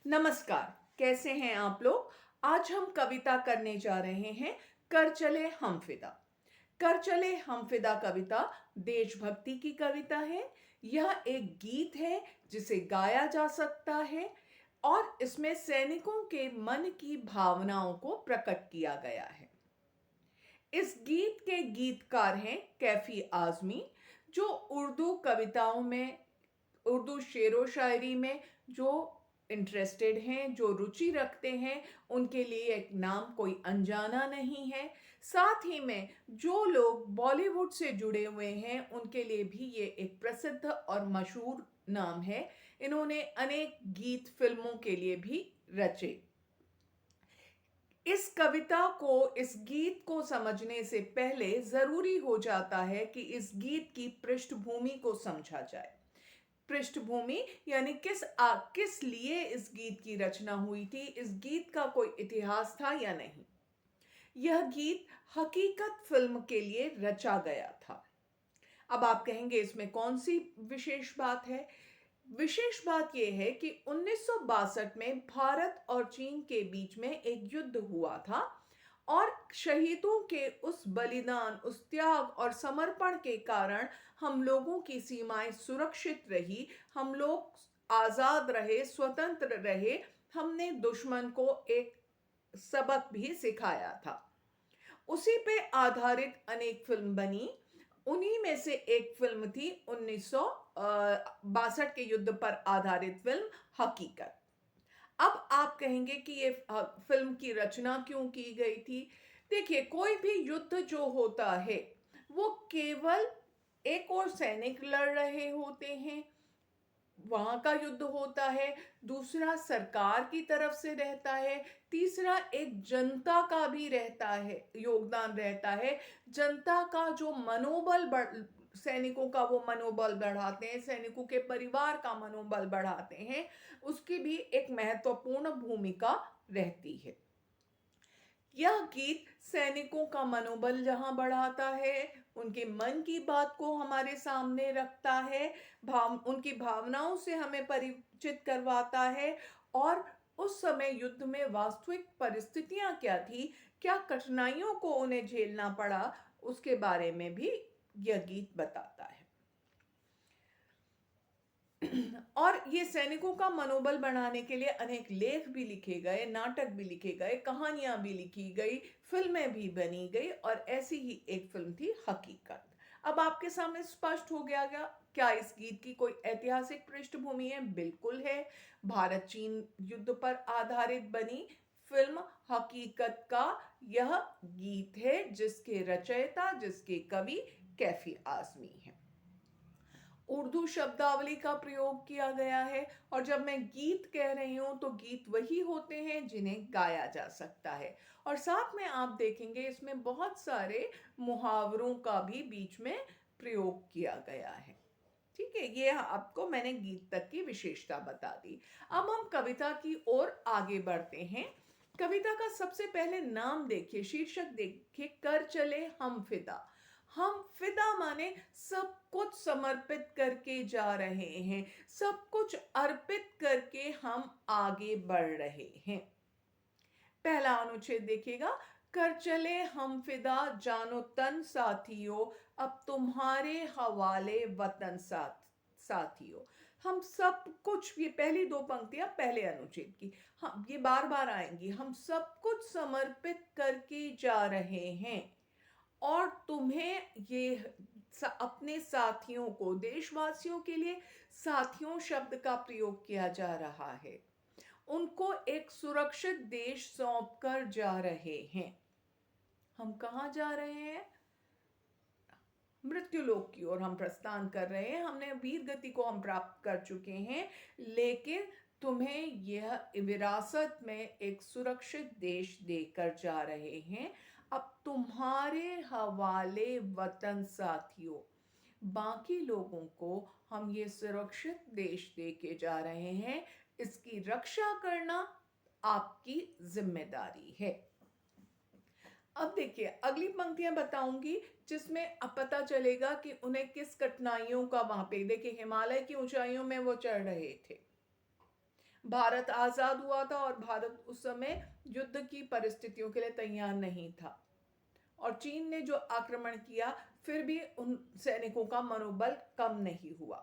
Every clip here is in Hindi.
नमस्कार। कैसे हैं आप लोग? आज हम कविता करने जा रहे हैं। कर चले हम फिदा। कर चले हम फिदा कविता देशभक्ति की कविता है। यह एक गीत है जिसे गाया जा सकता है और इसमें सैनिकों के मन की भावनाओं को प्रकट किया गया है। इस गीत के गीतकार हैं कैफी आजमी, जो उर्दू कविताओं में, उर्दू शेरो शायरी में जो इंटरेस्टेड हैं, जो रुचि रखते हैं, उनके लिए एक नाम कोई अनजाना नहीं है। साथ ही में जो लोग बॉलीवुड से जुड़े हुए हैं, उनके लिए भी ये एक प्रसिद्ध और मशहूर नाम है। इन्होंने अनेक गीत फिल्मों के लिए भी रचे। इस कविता को, इस गीत को समझने से पहले जरूरी हो जाता है कि इस गीत की पृष्ठभूमि को समझा जाए। पृष्ठभूमि यानी किस लिए इस गीत की रचना हुई थी, इस गीत का कोई इतिहास था या नहीं। यह गीत हकीकत फिल्म के लिए रचा गया था। अब आप कहेंगे इसमें कौन सी विशेष बात है? विशेष बात यह है कि 1962 में भारत और चीन के बीच में एक युद्ध हुआ था और शहीदों के उस बलिदान, उस त्याग और समर्पण के कारण हम लोगों की सीमाएं सुरक्षित रही, हम लोग आजाद रहे, स्वतंत्र रहे। हमने दुश्मन को एक सबक भी सिखाया था। उसी पे आधारित अनेक फिल्म बनी। उन्हीं में से एक फिल्म थी 1962 के युद्ध पर आधारित फिल्म हकीकत। अब आप कहेंगे कि ये फिल्म की रचना क्यों की गई थी? देखिए, कोई भी युद्ध जो होता है वो केवल एक और सैनिक लड़ रहे होते हैं, वहां का युद्ध होता है। दूसरा सरकार की तरफ से रहता है। तीसरा एक जनता का भी रहता है, योगदान रहता है। जनता का जो मनोबल सैनिकों का वो मनोबल बढ़ाते हैं, सैनिकों के परिवार का मनोबल बढ़ाते हैं, उसकी भी एक महत्वपूर्ण भूमिका रहती है। यह गीत सैनिकों का मनोबल जहां बढ़ाता है, उनके मन की बात को हमारे सामने रखता है, उनकी भावनाओं से हमें परिचित करवाता है और उस समय युद्ध में वास्तविक परिस्थितियां क्या थी, क्या कठिनाइयों को उन्हें झेलना पड़ा, उसके बारे में भी यह गीत बताता है। और ये सैनिकों का मनोबल बढ़ाने के लिए अनेक लेख भी लिखे गए, नाटक भी लिखे गए, कहानियां भी लिखी गई, फिल्में भी बनी गई और ऐसी ही एक फिल्म थी हकीकत। अब आपके सामने स्पष्ट हो गया क्या इस गीत की कोई ऐतिहासिक पृष्ठभूमि है? बिल्कुल है। भारत चीन युद्ध पर आधारित बनी फिल्म हकीकत का यह गीत है, जिसके रचयिता, जिसके कवि कैफी आजमी हैं। उर्दू शब्दावली का प्रयोग किया गया है और जब मैं गीत कह रही हूं तो गीत वही होते हैं जिन्हें गाया जा सकता है। और साथ में आप देखेंगे इसमें बहुत सारे मुहावरों का भी बीच में प्रयोग किया गया है। ठीक है, ये आपको मैंने गीत तक की विशेषता बता दी। अब हम कविता की ओर आगे बढ़ते हैं। कविता का सबसे पहले नाम देखिए, शीर्षक देखिए, कर चले हम फिदा। हम फिदा माने सब कुछ समर्पित करके जा रहे हैं, सब कुछ अर्पित करके हम आगे बढ़ रहे हैं। पहला अनुच्छेद देखिएगा, कर चले हम फिदा जानो तन साथियों, अब तुम्हारे हवाले वतन साथियों। हम सब कुछ, ये पहली दो पंक्तियां पहले अनुच्छेद की, हम ये बार बार आएंगी। हम सब कुछ समर्पित करके जा रहे हैं और तुम्हें ये अपने साथियों को, देशवासियों के लिए साथियों शब्द का प्रयोग किया जा रहा है, उनको एक सुरक्षित देश सौंप कर जा रहे हैं। हम कहां जा रहे हैं? मृत्यु लोक की ओर हम प्रस्थान कर रहे हैं। हमने वीर गति को हम प्राप्त कर चुके हैं, लेकिन तुम्हें यह विरासत में एक सुरक्षित देश देकर जा रहे हैं। अब तुम्हारे हवाले वतन साथियों, बाकी लोगों को हम ये सुरक्षित देश देके जा रहे हैं। इसकी रक्षा करना आपकी जिम्मेदारी है। अब देखिए, अगली पंक्तियां बताऊंगी जिसमें अब पता चलेगा कि उन्हें किस कठिनाइयों का, वहां पे देखिए हिमालय की ऊंचाइयों में वो चढ़ रहे थे, भारत आजाद हुआ था और भारत उस समय युद्ध की परिस्थितियों के लिए तैयार नहीं था, और चीन ने जो आक्रमण किया, फिर भी उन सैनिकों का मनोबल कम नहीं हुआ।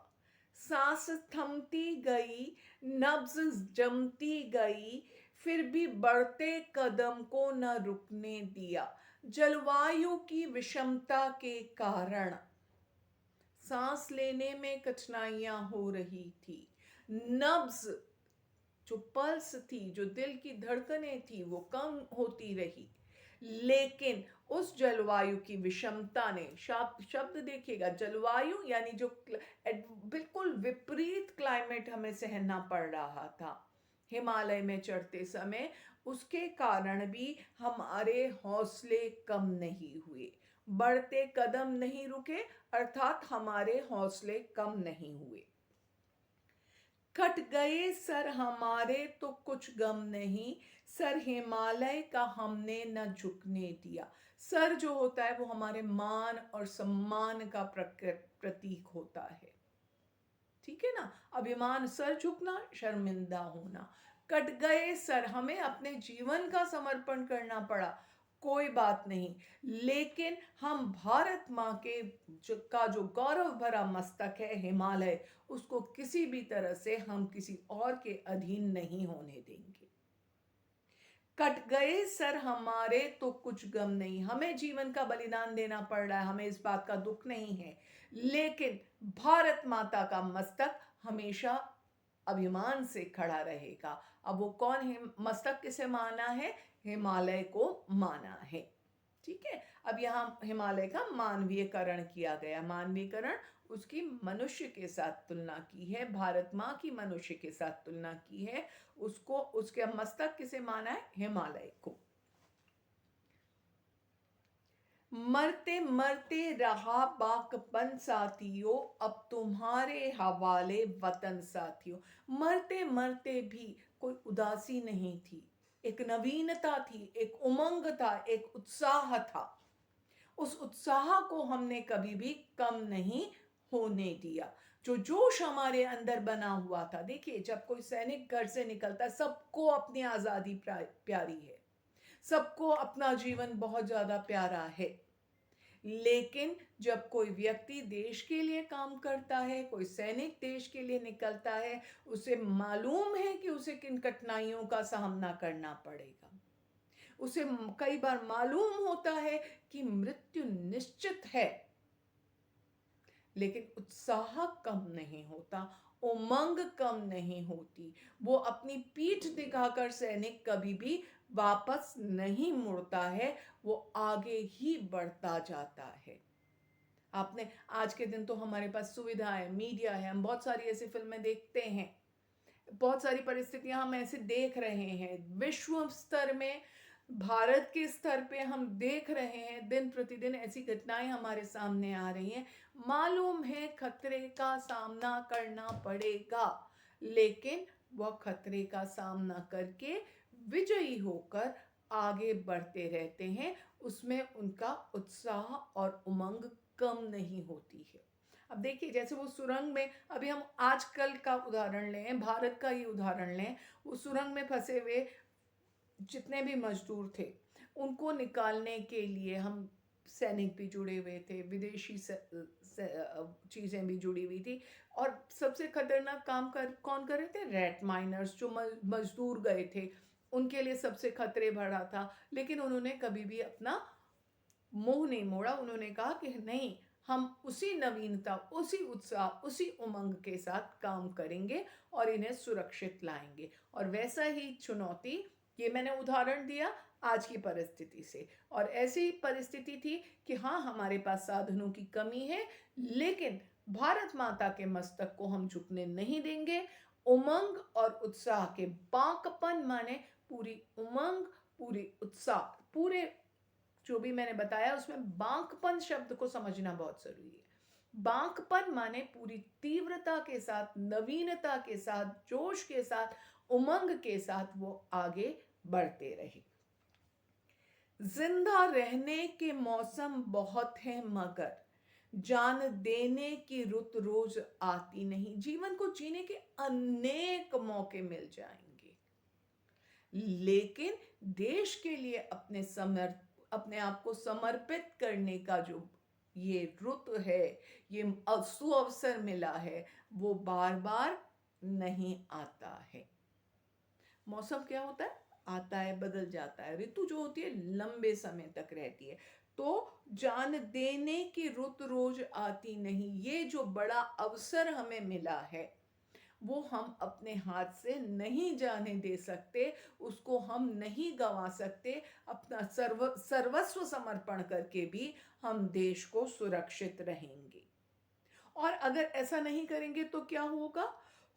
सांस थमती गई, नब्ज जमती गई, फिर भी बढ़ते कदम को न रुकने दिया। जलवायु की विषमता के कारण सांस लेने में कठिनाइयां हो रही थी। नब्ज, जो पल्स थी, जो दिल की धड़कनें थी, वो कम होती रही। लेकिन उस जलवायु की विषमता ने, शब्द देखिएगा, जलवायु यानी जो बिल्कुल विपरीत क्लाइमेट हमें सहना पड़ रहा था हिमालय में चढ़ते समय, उसके कारण भी हमारे हौसले कम नहीं हुए, बढ़ते कदम नहीं रुके, अर्थात हमारे हौसले कम नहीं हुए। कट गए सर हमारे तो कुछ गम नहीं, सर हिमालय का हमने न झुकने दिया। सर जो होता है वो हमारे मान और सम्मान का प्रतीक होता है, ठीक है ना। अभिमान, सर झुकना, शर्मिंदा होना। कट गए सर, हमें अपने जीवन का समर्पण करना पड़ा, कोई बात नहीं, लेकिन हम भारत माँ के जो गौरव भरा मस्तक है हिमालय, उसको किसी भी तरह से हम किसी और के अधीन नहीं होने देंगे। कट गए सर हमारे तो कुछ गम नहीं, हमें जीवन का बलिदान देना पड़ रहा है, हमें इस बात का दुख नहीं है, लेकिन भारत माता का मस्तक हमेशा अभिमान से खड़ा रहेगा। अब वो कौन है? मस्तक किसे माना है? हिमालय को माना है, ठीक है। अब यहाँ हिमालय का मानवीयकरण किया गया। मानवीयकरण, उसकी मनुष्य के साथ तुलना की है, भारत माँ की मनुष्य के साथ तुलना की है, उसको, उसके मस्तक किसे माना है? हिमालय को। मरते मरते रहा बाकपन साथियों, अब तुम्हारे हवाले वतन साथियों। मरते मरते भी कोई उदासी नहीं थी, एक नवीनता थी, एक उमंग था, एक उत्साह था। उस उत्साह को हमने कभी भी कम नहीं होने दिया। जो जोश हमारे अंदर बना हुआ था, देखिए जब कोई सैनिक घर से निकलता है, सबको अपनी आजादी प्यारी है, सबको अपना जीवन बहुत ज्यादा प्यारा है, लेकिन जब कोई व्यक्ति देश के लिए काम करता है, कोई सैनिक देश के लिए निकलता है, उसे मालूम है कि उसे किन कठिनाइयों का सामना करना पड़ेगा। उसे कई बार मालूम होता है कि मृत्यु निश्चित है, लेकिन उत्साह कम नहीं होता, उमंग कम नहीं होती। वो अपनी पीठ दिखाकर सैनिक कभी भी वापस नहीं मुड़ता है, वो आगे ही बढ़ता जाता है। आपने, आज के दिन तो हमारे पास सुविधा है, मीडिया है, हम बहुत सारी ऐसी फिल्में देखते हैं, बहुत सारी परिस्थितियां हम ऐसे देख रहे हैं, विश्व स्तर में, भारत के स्तर पे हम देख रहे हैं, दिन प्रतिदिन ऐसी घटनाएं हमारे सामने आ रही हैं। मालूम है खतरे का सामना करना पड़ेगा, लेकिन वह खतरे का सामना करके विजयी होकर आगे बढ़ते रहते हैं, उसमें उनका उत्साह और उमंग कम नहीं होती है। अब देखिए, जैसे वो सुरंग में, अभी हम आजकल का उदाहरण लें, भारत का ही उदाहरण लें, वो सुरंग में फंसे हुए जितने भी मजदूर थे, उनको निकालने के लिए हम सैनिक भी जुड़े हुए थे, विदेशी चीज़ें भी जुड़ी हुई थी, और सबसे खतरनाक काम कौन कर रहे थे? रैट माइनर्स, जो मजदूर गए थे, उनके लिए सबसे खतरे भरा था, लेकिन उन्होंने कभी भी अपना मुंह नहीं मोड़ा। उन्होंने कहा कि नहीं, हम उसी नवीनता, उसी उत्साह, उसी उमंग के साथ काम करेंगे और इन्हें सुरक्षित लाएंगे। और वैसा ही चुनौती, ये मैंने उदाहरण दिया आज की परिस्थिति से, और ऐसी परिस्थिति थी कि हाँ, हमारे पास साधनों की कमी है, लेकिन भारत माता के मस्तक को हम झुकने नहीं देंगे। उमंग और उत्साह के, बांकपन माने पूरी उमंग, पूरी उत्साह, पूरे जो भी मैंने बताया उसमें बांकपन शब्द को समझना बहुत जरूरी है। बांकपन माने पूरी तीव्रता के साथ, नवीनता के साथ, जोश के साथ, उमंग के साथ वो आगे बढ़ते रहे। जिंदा रहने के मौसम बहुत हैं, मगर जान देने की रुत रोज आती नहीं। जीवन को जीने के अनेक मौके मिल जाएंगे, लेकिन देश के लिए अपने आप को समर्पित करने का जो ये रुत है, ये सुअवसर मिला है, वो बार बार नहीं आता है। मौसम क्या होता है, आता है बदल जाता है। ऋतु जो होती है लंबे समय तक रहती है। तो जान देने की रुत रोज आती नहीं, ये जो बड़ा अवसर हमें मिला है वो हम अपने हाथ से नहीं जाने दे सकते, उसको हम नहीं गंवा सकते। अपना सर्वस्व समर्पण करके भी हम देश को सुरक्षित रहेंगे। और अगर ऐसा नहीं करेंगे तो क्या होगा?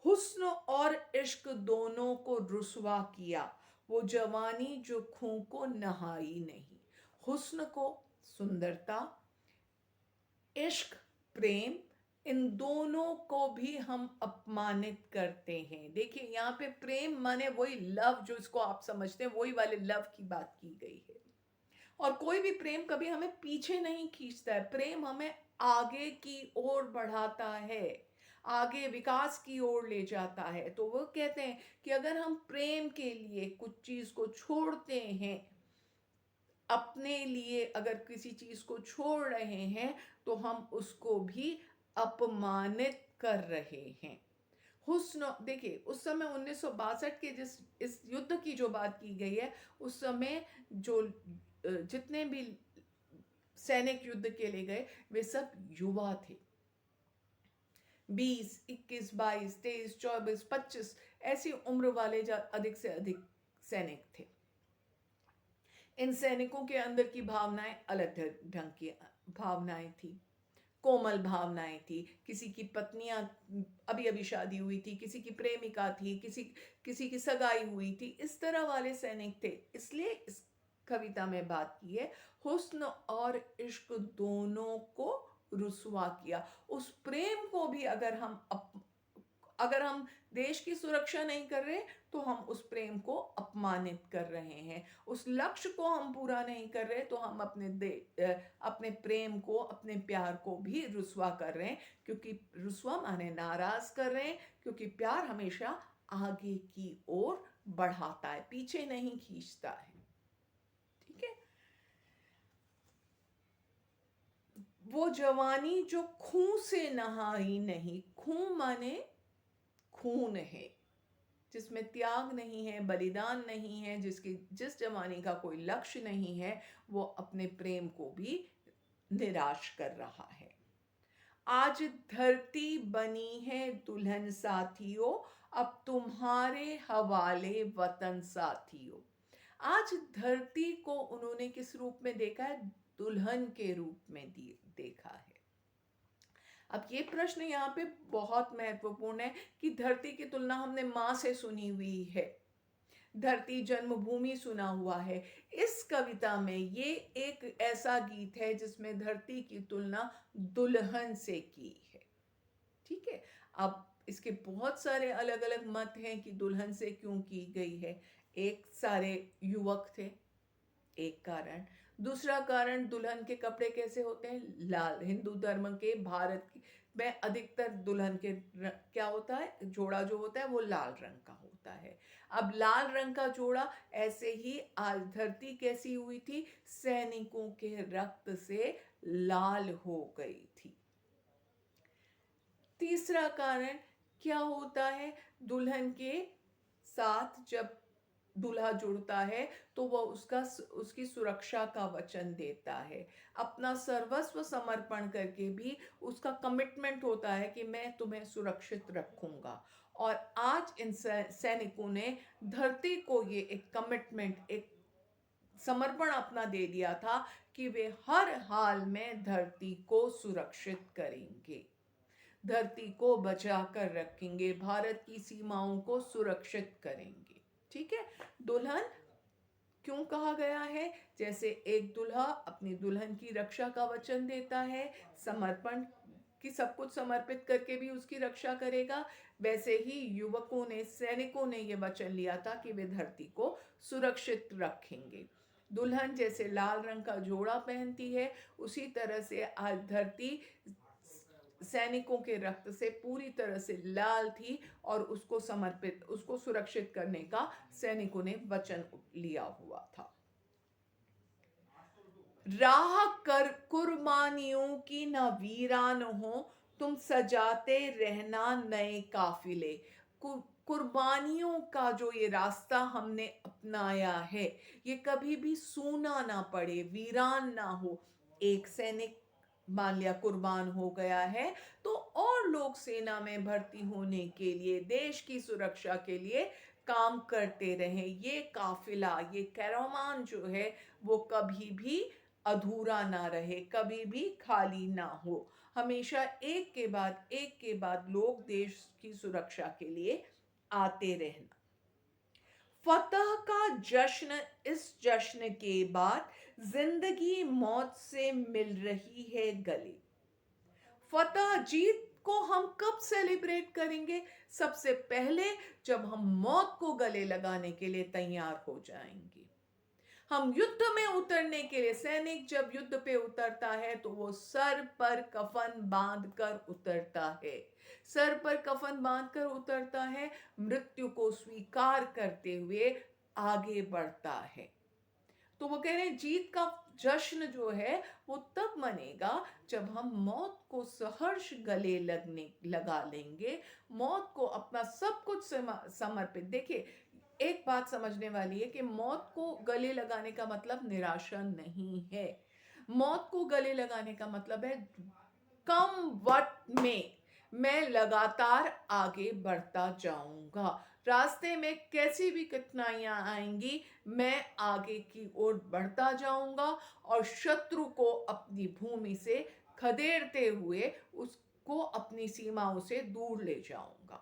हुस्न और इश्क दोनों को रुसवा किया, वो जवानी जो खून को नहाई नहीं। हुस्न को, सुंदरता, इश्क, प्रेम, इन दोनों को भी हम अपमानित करते हैं। देखिए यहाँ पे प्रेम माने वही लव, जो इसको आप समझते हैं वही वाले लव की बात की गई है। और कोई भी प्रेम कभी हमें पीछे नहीं खींचता है, प्रेम हमें आगे की ओर बढ़ाता है, आगे विकास की ओर ले जाता है। तो वो कहते हैं कि अगर हम प्रेम के लिए कुछ चीज को छोड़ते हैं, अपने लिए अगर किसी चीज को छोड़ रहे हैं, तो हम उसको भी अपमानित कर रहे हैं। हुस्न, देखिए उस समय 1962 के जिस इस युद्ध की जो बात की गई है, उस समय जो जितने भी सैनिक युद्ध के लिए गए वे सब युवा थे। 20, 21, 22, 23, 24, 25 ऐसी उम्र वाले अधिक से अधिक सैनिक थे। इन सैनिकों के अंदर की भावनाएं अलग ढंग की भावनाएं थी, कोमल भावनाएं थी। किसी की पत्नियां अभी अभी शादी हुई थी, किसी की प्रेमिका थी, किसी की सगाई हुई थी, इस तरह वाले सैनिक थे। इसलिए इस कविता में बात की है, हुस्न और इश्क दोनों को रुसवा किया। उस प्रेम को भी अगर हम देश की सुरक्षा नहीं कर रहे, तो हम उस प्रेम को अपमानित कर रहे हैं। उस लक्ष्य को हम पूरा नहीं कर रहे, तो हम अपने प्रेम को, अपने प्यार को भी रुसवा कर रहे हैं। क्योंकि रुसवा माने नाराज कर रहे हैं, क्योंकि प्यार हमेशा आगे की ओर बढ़ाता है, पीछे नहीं खींचता है। ठीक है। वो जवानी जो खून से नहाई नहीं, खून माने खून है, जिसमें त्याग नहीं है, बलिदान नहीं है, जिस जवानी का कोई लक्ष्य नहीं है, वो अपने प्रेम को भी निराश कर रहा है। आज धरती बनी है दुल्हन साथियों, अब तुम्हारे हवाले वतन साथियों। आज धरती को उन्होंने किस रूप में देखा है? दुल्हन के रूप में देखा है। अब ये प्रश्न यहाँ पे बहुत महत्वपूर्ण है कि धरती की तुलना हमने माँ से सुनी हुई है, धरती जन्मभूमि सुना हुआ है। इस कविता में ये एक ऐसा गीत है जिसमें धरती की तुलना दुल्हन से की है। ठीक है। अब इसके बहुत सारे अलग अलग मत हैं कि दुल्हन से क्यों की गई है। एक, सारे युवक थे, एक कारण। दूसरा कारण, दुल्हन के कपड़े कैसे होते हैं? लाल। हिंदू धर्म के, भारत में अधिकतर दुल्हन के क्या होता है, जोड़ा जो होता है वो लाल रंग का होता है। अब लाल रंग का जोड़ा, ऐसे ही आज धरती कैसी हुई थी? सैनिकों के रक्त से लाल हो गई थी। तीसरा कारण क्या होता है? दुल्हन के साथ जब दूल्हा जुड़ता है तो वह उसकी सुरक्षा का वचन देता है, अपना सर्वस्व समर्पण करके भी उसका कमिटमेंट होता है कि मैं तुम्हें सुरक्षित रखूंगा। और आज इन सैनिकों ने धरती को ये एक कमिटमेंट, एक समर्पण अपना दे दिया था कि वे हर हाल में धरती को सुरक्षित करेंगे, धरती को बचा कर रखेंगे, भारत की सीमाओं को सुरक्षित करेंगे। ठीक है। दुल्हन क्यों कहा गया है? जैसे एक दूल्हा अपनी दुल्हन की रक्षा का वचन देता है, समर्पण कि सब कुछ समर्पित करके भी उसकी रक्षा करेगा, वैसे ही युवकों ने, सैनिकों ने यह वचन लिया था कि वे धरती को सुरक्षित रखेंगे। दुल्हन जैसे लाल रंग का जोड़ा पहनती है, उसी तरह से आज धरती सैनिकों के रक्त से पूरी तरह से लाल थी, और उसको समर्पित, उसको सुरक्षित करने का सैनिकों ने वचन लिया हुआ था। राह कर कुर्बानियों की न वीरान हो, तुम सजाते रहना नए काफिले। कुर्बानियों का जो ये रास्ता हमने अपनाया है, ये कभी भी सूना ना पड़े, वीरान ना हो। एक सैनिक मान लिया कुर्बान हो गया है, तो और लोग सेना में भर्ती होने के लिए, देश की सुरक्षा के लिए काम करते रहे। ये काफिला, ये कैरावान जो है, वो कभी भी अधूरा ना रहे, कभी भी खाली ना हो। हमेशा एक के बाद एक के बाद लोग देश की सुरक्षा के लिए आते रहना। फतह का जश्न, इस जश्न के बाद जिंदगी मौत से मिल रही है गले। फतह, जीत को हम कब सेलिब्रेट करेंगे? सबसे पहले जब हम मौत को गले लगाने के लिए तैयार हो जाएंगे। हम युद्ध में उतरने के लिए, सैनिक जब युद्ध पे उतरता है तो वो सर पर कफन बांध कर उतरता है। सर पर कफन बांध कर उतरता है, मृत्यु को स्वीकार करते हुए आगे बढ़ता है। तो वो कह रहे हैं जीत का जश्न जो है वो तब मनेगा जब हम मौत को सहर्ष गले लगा लेंगे, मौत को अपना सब कुछ समर्पित। देखिए, एक बात समझने वाली है कि मौत को गले लगाने का मतलब निराशा नहीं है। मौत को गले लगाने का मतलब है कम वक्त में मैं लगातार आगे बढ़ता जाऊंगा। रास्ते में कैसी भी कठिनाइयां आएंगी, मैं आगे की ओर बढ़ता जाऊंगा और शत्रु को अपनी भूमि से खदेड़ते हुए उसको अपनी सीमाओं से दूर ले जाऊंगा।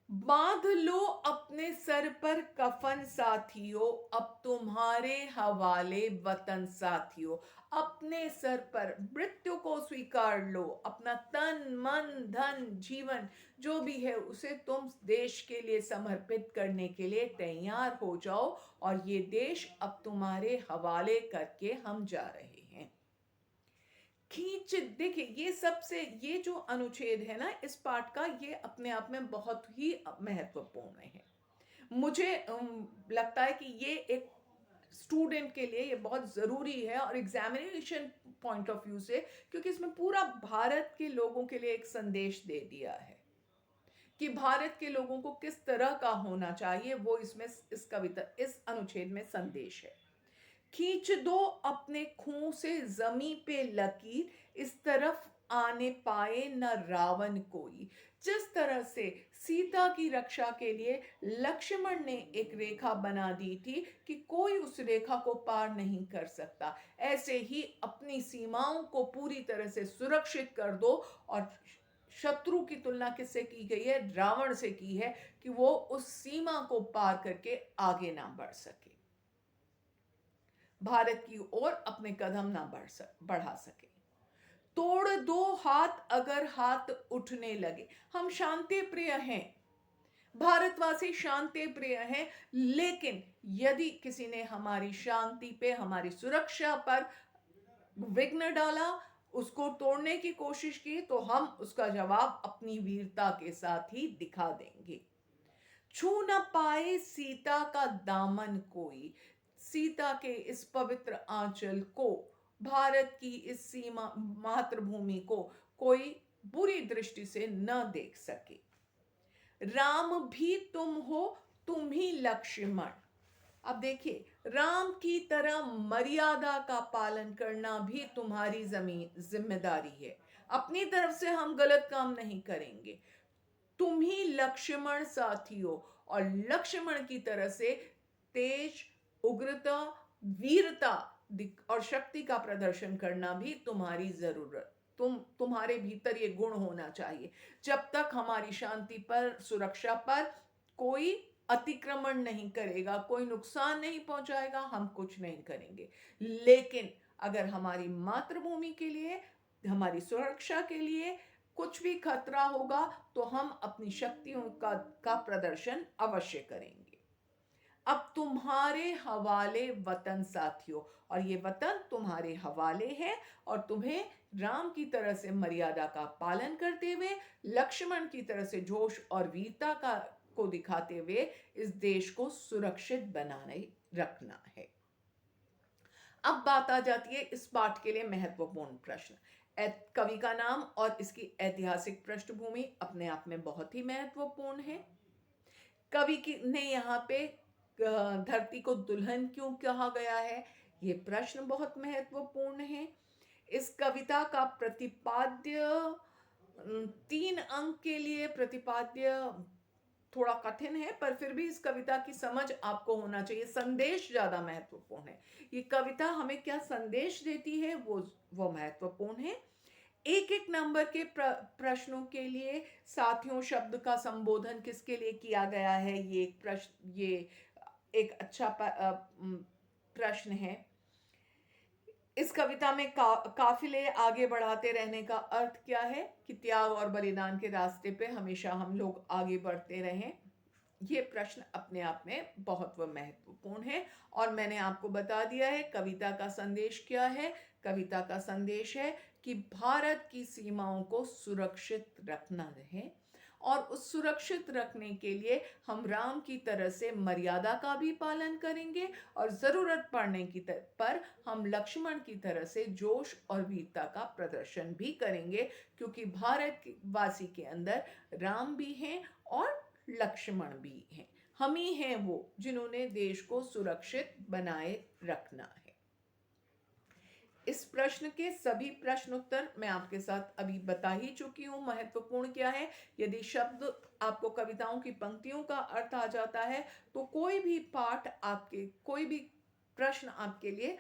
बांध लो अपने सर पर कफन साथियों, अब तुम्हारे हवाले वतन साथियों। अपने सर पर मृत्यु को स्वीकार लो, अपना तन मन धन जीवन जो भी है उसे तुम देश के लिए समर्पित करने के लिए तैयार हो जाओ, और ये देश अब तुम्हारे हवाले करके हम जा रहे हैं। खींच, देखिए ये सबसे, ये जो अनुच्छेद है ना इस पाठ का, ये अपने आप में बहुत ही महत्वपूर्ण है। मुझे लगता है कि ये एक स्टूडेंट के लिए ये बहुत ज़रूरी है, और एग्जामिनेशन पॉइंट ऑफ व्यू से, क्योंकि इसमें पूरा भारत के लोगों के लिए एक संदेश दे दिया है कि भारत के लोगों को किस तरह का होना चाहिए, वो इसमें इस कविता, इस अनुच्छेद में संदेश है। खींच दो अपने खूं से जमी पे लकीर, इस तरफ आने पाए न रावण कोई। जिस तरह से सीता की रक्षा के लिए लक्ष्मण ने एक रेखा बना दी थी कि कोई उस रेखा को पार नहीं कर सकता, ऐसे ही अपनी सीमाओं को पूरी तरह से सुरक्षित कर दो। और शत्रु की तुलना किससे की गई है? रावण से की है, कि वो उस सीमा को पार करके आगे ना बढ़ सके, भारत की ओर अपने कदम ना बढ़ा सके। तोड़ दो हाथ अगर हाथ उठने लगे। हम शांति प्रिय हैं, भारतवासी शांति प्रिय हैं, लेकिन यदि किसी ने हमारी शांति पे, हमारी सुरक्षा पर विघ्न डाला, उसको तोड़ने की कोशिश की, तो हम उसका जवाब अपनी वीरता के साथ ही दिखा देंगे। छू न पाए सीता का दामन कोई, सीता के इस पवित्र आंचल को, भारत की इस सीमा मातृभूमि को कोई बुरी दृष्टि से न देख सके। राम भी तुम हो, तुम ही लक्ष्मण। अब देखिए, राम की तरह मर्यादा का पालन करना भी तुम्हारी जिम्मेदारी है। अपनी तरफ से हम गलत काम नहीं करेंगे। तुम ही लक्ष्मण साथियों, और लक्ष्मण की तरह से तेज, उग्रता, वीरता और शक्ति का प्रदर्शन करना भी तुम्हारी जरूरत, तुम्हारे भीतर ये गुण होना चाहिए। जब तक हमारी शांति पर, सुरक्षा पर कोई अतिक्रमण नहीं करेगा, कोई नुकसान नहीं पहुंचाएगा, हम कुछ नहीं करेंगे। लेकिन अगर हमारी मातृभूमि के लिए, हमारी सुरक्षा के लिए कुछ भी खतरा होगा, तो हम अपनी शक्तियों का प्रदर्शन अवश्य करेंगे। अब तुम्हारे हवाले वतन साथियों, और ये वतन तुम्हारे हवाले है, और तुम्हें राम की तरह से मर्यादा का पालन करते हुए, लक्ष्मण की तरह से जोश और वीरता का को दिखाते हुए इस देश को सुरक्षित बनाने रखना है। अब बात आ जाती है इस पाठ के लिए महत्वपूर्ण प्रश्न। कवि का नाम और इसकी ऐतिहासिक पृष्ठभूमि अपने आप में बहुत ही महत्वपूर्ण है। कवि की ने यहाँ पे धरती को दुल्हन क्यों कहा गया है, ये प्रश्न बहुत महत्वपूर्ण है। इस कविता का प्रतिपाद्य 3 अंक के लिए प्रतिपाद्य थोड़ा कठिन है, पर फिर भी इस कविता की समझ आपको होना चाहिए। संदेश ज्यादा महत्वपूर्ण है। ये कविता हमें क्या संदेश देती है वो महत्वपूर्ण है। एक एक नंबर के प्रश्नों के लिए साथियों शब्द का संबोधन किसके लिए किया गया है, ये एक अच्छा प्रश्न है। इस कविता में काफिले आगे बढ़ाते रहने का अर्थ क्या है कि त्याग और बलिदान के रास्ते पे हमेशा हम लोग आगे बढ़ते रहें। ये प्रश्न अपने आप में बहुत महत्वपूर्ण है। और मैंने आपको बता दिया है कविता का संदेश क्या है। कविता का संदेश है कि भारत की सीमाओं को सुरक्षित रखना है, और उस सुरक्षित रखने के लिए हम राम की तरह से मर्यादा का भी पालन करेंगे, और जरूरत पड़ने की पर हम लक्ष्मण की तरह से जोश और वीरता का प्रदर्शन भी करेंगे, क्योंकि भारत वासी के अंदर राम भी हैं और लक्ष्मण भी हैं। हम ही हैं वो जिन्होंने देश को सुरक्षित बनाए रखना है। इस प्रश्न के सभी प्रश्न उत्तर मैं आपके साथ अभी बता ही चुकी हूं। महत्वपूर्ण क्या है, यदि शब्द आपको कविताओं की पंक्तियों का अर्थ आ जाता है तो कोई भी पाठ आपके, कोई भी प्रश्न आपके लिए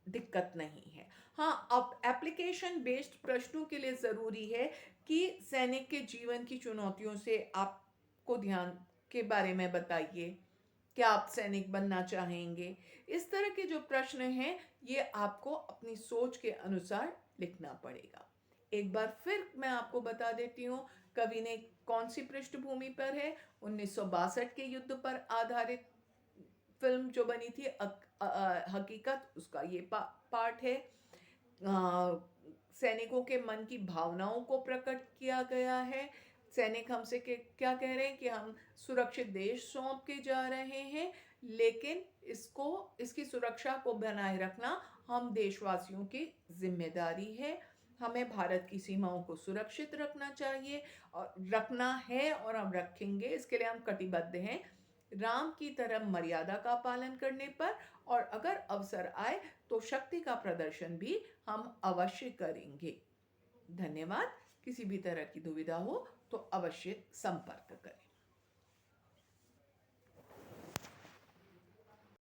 दिक्कत नहीं है। हाँ, अब एप्लीकेशन बेस्ड प्रश्नों के लिए जरूरी है कि सैनिक के जीवन की चुनौतियों से आपको ध्यान के बारे में बताइए। क्या आप सैनिक बनना चाहेंगे? इस तरह के जो प्रश्न हैं ये आपको अपनी सोच के अनुसार लिखना पड़ेगा। एक बार फिर मैं आपको बता देती हूँ कवि ने कौन सी पृष्ठभूमि पर है। 1962 के युद्ध पर आधारित फिल्म जो बनी थी हकीकत, उसका ये पार्ट है। सैनिकों के मन की भावनाओं को प्रकट किया गया है। सैनिक हमसे क्या कह रहे हैं कि हम सुरक्षित देश सौंप के जा रहे हैं, लेकिन इसकी सुरक्षा को बनाए रखना हम देशवासियों की जिम्मेदारी है। हमें भारत की सीमाओं को सुरक्षित रखना चाहिए और रखना है, और हम रखेंगे। इसके लिए हम कटिबद्ध हैं राम की तरह मर्यादा का पालन करने पर, और अगर अवसर आए तो शक्ति का प्रदर्शन भी हम अवश्य करेंगे। धन्यवाद। किसी भी तरह की दुविधा हो तो अवश्य संपर्क करें।